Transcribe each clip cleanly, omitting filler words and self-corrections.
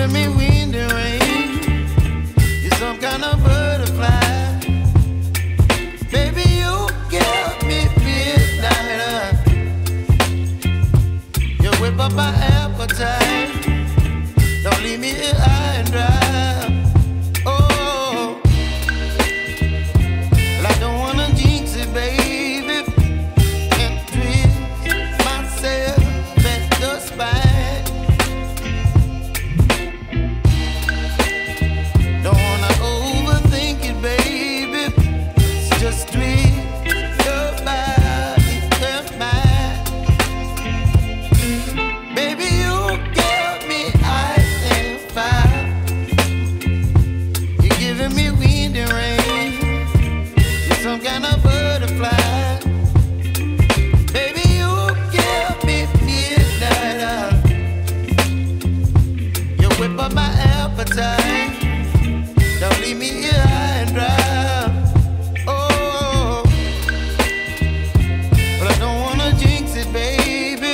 giving me wind and rain. You're some kind of butterfly. Baby, you give me midnight. You whip up my appetite. Don't leave me here high and dry. Oh, well, I don't wanna jinx it, baby, and twist myself at the spine. Don't wanna overthink it, baby. It's just twist your body and mine. Baby, you give me ice and fire. You're giving me wind and rain. You're some kind of butterfly. Baby, you give me midnight. You whip up my appetite. Don't leave me here high and dry. Oh, but I don't wanna jinx it, baby.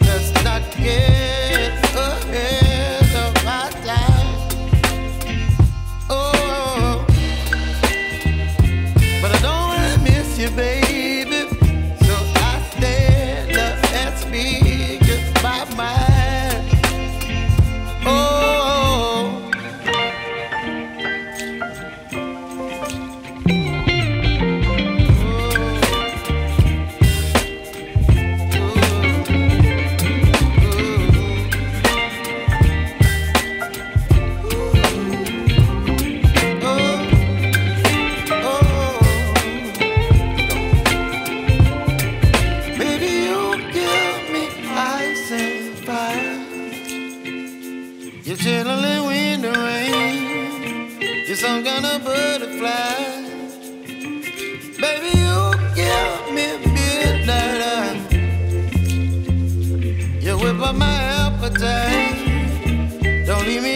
Let's not get ahead of my time. Oh, but I don't wanna miss you, baby. So I stand up and speak just my mind. Oh. Baby, you give me ice and fire. You're chilling wind and rain. You're some kind of butterfly. Baby, you give me midnight. You whip up my appetite. Don't leave me